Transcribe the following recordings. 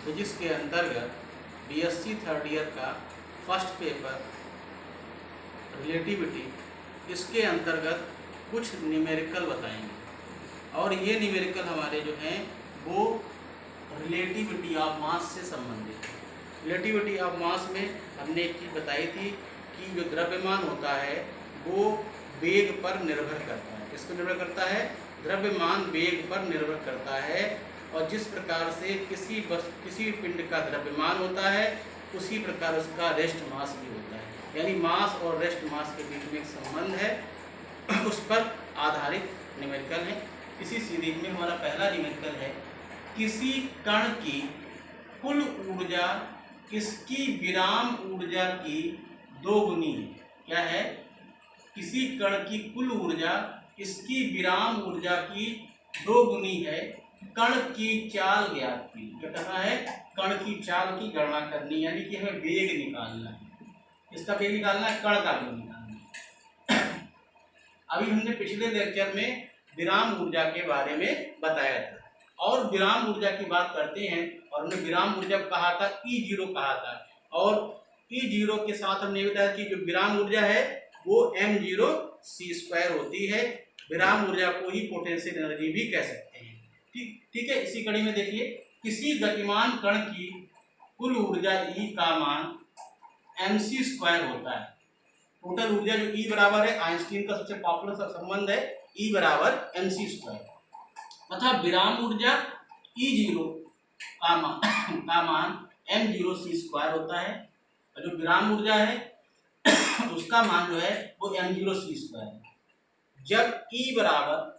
Physics के अंतर्गत BSc third year का फर्स्ट पेपर रिलेटिविटी, इसके अंतर्गत कुछ न्यूमेरिकल बताएंगे और ये न्यूमेरिकल हमारे जो हैं वो रिलेटिविटी ऑफ मास से संबंधित है। रिलेटिविटी ऑफ मास में हमने एक चीज़ बताई थी कि जो द्रव्यमान होता है वो वेग पर निर्भर करता है। किस पर निर्भर करता है? द्रव्यमान वेग पर निर्भर करता है। और जिस प्रकार से किसी पिंड का द्रव्यमान होता है उसी प्रकार उसका रेस्ट मास भी होता है। यानी मास और रेस्ट मास के बीच में एक संबंध है, उस पर आधारित न्यूमेरिकल है। इसी सीरीज में हमारा पहला न्यूमेरिकल है, किसी कण की कुल ऊर्जा इसकी विराम ऊर्जा की दोगुनी है। क्या है? किसी कण की कुल ऊर्जा इसकी विराम ऊर्जा की दोगुनी है। कण की चाल ज्ञात की। क्या कहना है? कण की चाल की गणना करनी, यानी कि हमें वेग निकालना है। इसका वेग निकालना है, कण का वेग निकालना है। अभी हमने पिछले लेक्चर में विराम ऊर्जा के बारे में बताया था और विराम ऊर्जा की बात करते हैं और हमने विराम ऊर्जा कहा था E0 कहा था और E0 के साथ हमने बताया कि जो विराम ऊर्जा है वो m0c² होती है। विराम ऊर्जा को ही पोटेंशियल एनर्जी भी कह सकते हैं। ठीक है। इसी कड़ी में देखिए, किसी गतिमान कण की कुल ऊर्जा E का मान mc² होता है। टोटल ऊर्जा जो E बराबर है, आइंस्टीन का सबसे पॉपुलर संबंध है E बराबर mc², तथा विराम ऊर्जा E0 का मान m0c² होता है। और जो विराम ऊर्जा है उसका मान जो है वो m0c² है। जब E बराबर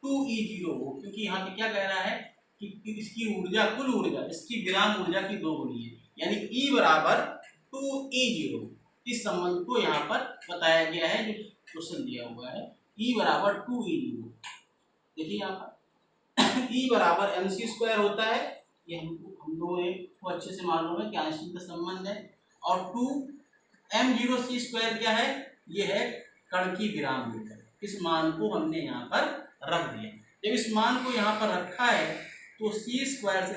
2E0 हो, क्योंकि यहाँ पे क्या कह रहा है कि इसकी ऊर्जा, कुल ऊर्जा इसकी विराम ऊर्जा की दोगुनी है, यानी E बराबर 2E0। इस संबंध को यहाँ पर बताया गया है, जो क्वेश्चन दिया हुआ है E बराबर 2E0। देखिए यहाँ पर E बराबर mc² होता है, ये हम लोगों को अच्छे से मालूम है कि आइंस्टीन का संबंध है। और 2m0c² क्या है? ये है कण की विराम ऊर्जा। इस मान को हमने यहाँ पर रख दिया। जब इस मान को यहाँ पर रखा है तो c² से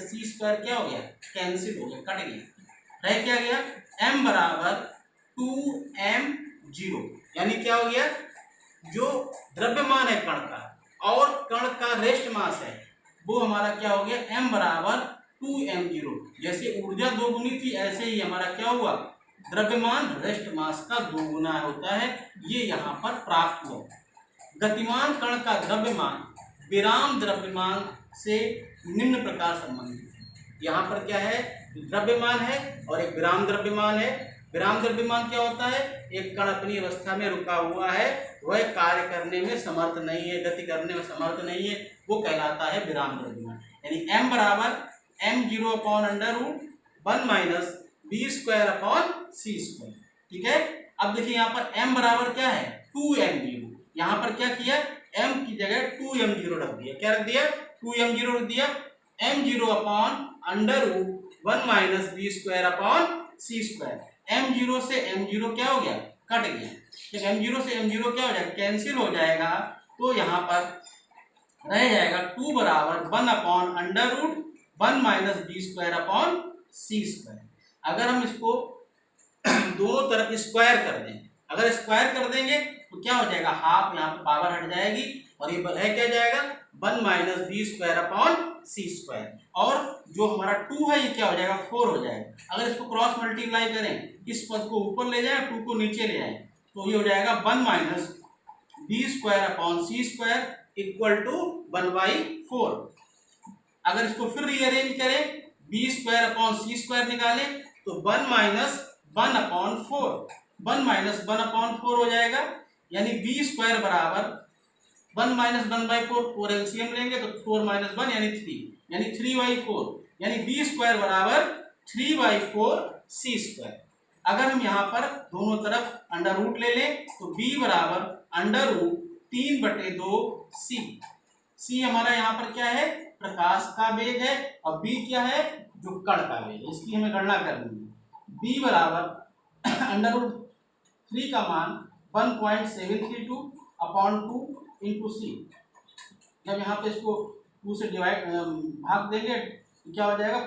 c² क्या हो गया? कैंसिल हो गया, कट गया। रह क्या गया? m बराबर 2m0, यानी क्या हो गया? जो द्रव्यमान है कण का और कण का रेस्ट मास है वो हमारा क्या हो गया? m बराबर 2m0। जैसे ऊर्जा दोगुनी थी ऐसे ही हमारा क्या हुआ? द्रव्यमान रेस्ट मास का दोगुना होता है। ये यहाँ पर प्राप्त हुआ। गतिमान कण का द्रव्यमान विराम द्रव्यमान से निम्न प्रकार संबंधित है। यहाँ पर क्या है? द्रव्यमान है और एक विराम द्रव्यमान है। विराम द्रव्यमान क्या होता है? एक कण अपनी अवस्था में रुका हुआ है, वह कार्य करने में समर्थ नहीं है, गति करने में समर्थ नहीं है, वो कहलाता है विराम द्रव्यमान। यानी m बराबर m0/√1 - v²/c²। ठीक है। अब देखिए यहाँ पर m बराबर क्या है? 2m0। यहाँ पर क्या किया? m की जगह 2m0 रख दिया। क्या रख दिया? 2m0 रख दिया। m0/√1 - v²/c²। m0 से m0 क्या हो गया? कट गया। जब m0 से m0 क्या हो जाएगा? कैंसिल हो जाएगा। तो यहाँ पर रह जाएगा 2 बराबर 1/√1 - v²/c²। अगर हम इसको दोनों तरफ स्क्वायर कर दें, अगर स्क्वायर कर देंगे तो क्या हो जाएगा? हाफ, यहाँ पे पावर हट जाएगी और ये रह क्या जाएगा? 1 - v²/c²। और जो हमारा 2 है ये क्या हो जाएगा? 4 हो जाएगा। अगर इसको क्रॉस मल्टीप्लाई करें, इस पद को ऊपर ले जाएं, 2 को नीचे ले जाएं, तो ये हो जाएगा 1 - v²/c² = 1/4। अगर इसको फिर रीअरेंज करें, v²/c² निकालें तो 1 - 1/4, 1 - 1/4 हो जाएगा। यानी v² बराबर 1 - 1/4, 4 एलसीएम लेंगे तो 4 - 1 यानी 3, यानी 3/4, यानी v² बराबर 3/4c²। अगर हम यहाँ पर दोनों तरफ अंडर रूट ले लें तो v बराबर √3/2c। c हमारा यहाँ पर क्या है? प्रकाश का वेग है और b क्या है? जो कण का वेग है। इसकी हमें गणना करनी है। b बराबर √3 का मान 1.732/2 × c। जब यहाँ पे इसको 2 से भाग देंगे तो क्या हो जाएगा?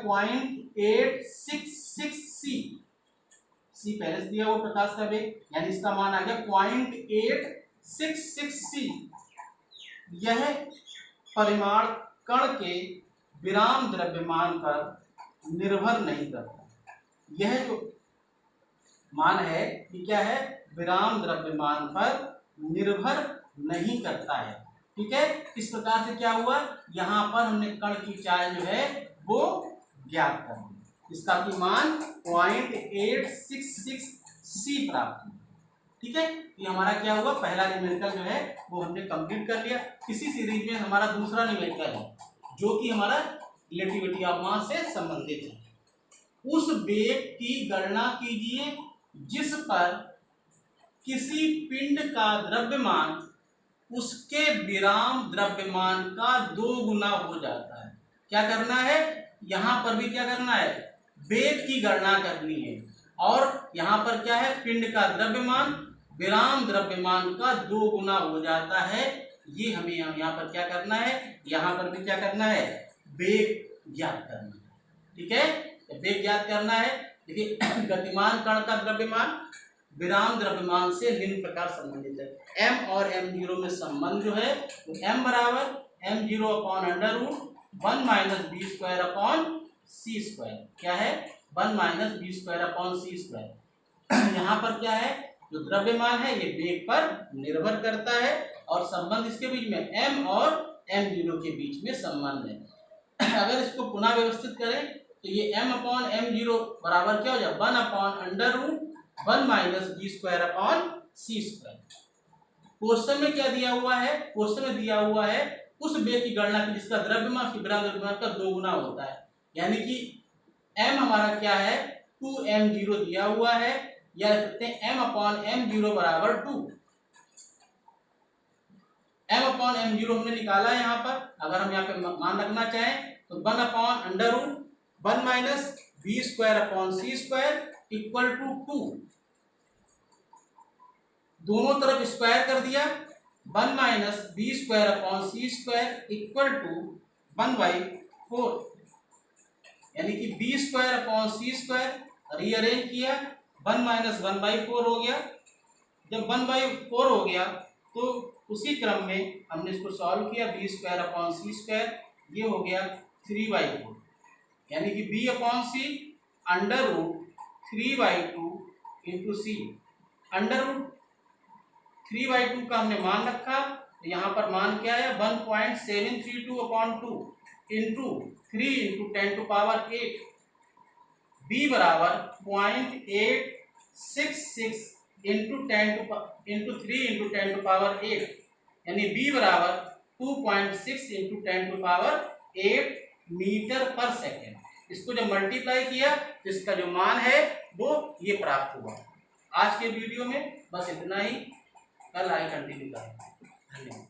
0.866 सी पहले से दिया हुआ प्रकाश का वेग, यानी इसका मान आ गया 0.866 यह परिमाण कण के विराम द्रव्यमान पर निर्भर नहीं करता। यह जो मान है ये क्या है, विराम द्रव्यमान पर निर्भर नहीं करता है। ठीक है, इस प्रकार से क्या हुआ, यहां पर हमने कण की चाल जो है वो ज्ञात कर दी, इसका भी मान 0.866 सी प्राप्त हुआ। ठीक है, ये हमारा क्या हुआ, पहला न्यूमेरिकल जो है वो हमने कंप्लीट कर लिया। इसी सीरीज में हमारा दूसरा न्यूमेरिकल है जो कि हमारा रिलेटिविटी ऑफ मास से संबंधित है। उस वेग की गणना कीजिए जिस पर किसी पिंड का द्रव्यमान उसके विराम द्रव्यमान का 2 गुना हो जाता है। क्या करना है, यहां पर भी क्या करना है, वेग की गणना करनी है, और यहां पर क्या है, पिंड का द्रव्यमान विराम द्रव्यमान का 2 गुना हो जाता है। ये हमें यहाँ पर क्या करना है, यहाँ पर भी क्या करना है, वेग ज्ञात करना है। ठीक है, वेग ज्ञात करना है। देखिए गतिमान कण का द्रव्यमान विराम द्रव्यमान से निम्न प्रकार संबंधित है। m और m0 में संबंध जो है तो m बराबर m0 upon under root 1 minus B square upon C square, क्या है 1 minus B square upon C square. यहाँ पर क्या है, जो द्रव्यमान है ये वेग पर निर्भर करता है, और संबंध इसके बीच में m और m0 के बीच में संबंध है। अगर इसको पुनः व्यवस्थित करें तो ये m अपॉन m0 बराबर क्या हो जाए, 1 upon under root 1 minus B square upon C square. Question में क्या दिया हुआ है, क्वेश्चन में दिया हुआ है उस वेग की गणना की जिसका द्रव्यमान विराम द्रव्यमान का 2 गुना होता है, यानी कि m हमारा क्या है 2m0 दिया हुआ है, या लिख सकते हैं m अपॉन m0 बराबर 2। m अपॉन m0 हमने निकाला है यहाँ पर, अगर हम यहाँ पे मान रखना चाहें तो 1 upon under root 1 minus B square upon C square equal to 2, दोनों तरफ स्क्वायर कर दिया, 1 minus B square upon C square equal to 1/4, यानी कि B square upon C square rearrange किया 1 माइनस 1/4 हो गया। जब 1/4 हो गया तो उसी क्रम में हमने इसको सॉल्व किया, B square upon C square ये हो गया 3/4, यानी कि बी अपॉन सी अंडर रूट 3/2 इंटू सी। अंडर रूट 3/2 का हमने मान रखा, तो यहाँ पर मान क्या है 1.732 upon 2 into 3 into 10 to power 8, B बराबर 0.866 इंटू 3 इंटू 10 टू पावर 8, यानी बी बराबर 2.6 इंटू 10 टू पावर 8 मीटर पर सेकेंड। इसको जब मल्टीप्लाई किया तो इसका जो मान है वो ये प्राप्त हुआ। आज के वीडियो में बस इतना ही, कल आगे कंटिन्यू करेंगे। धन्यवाद।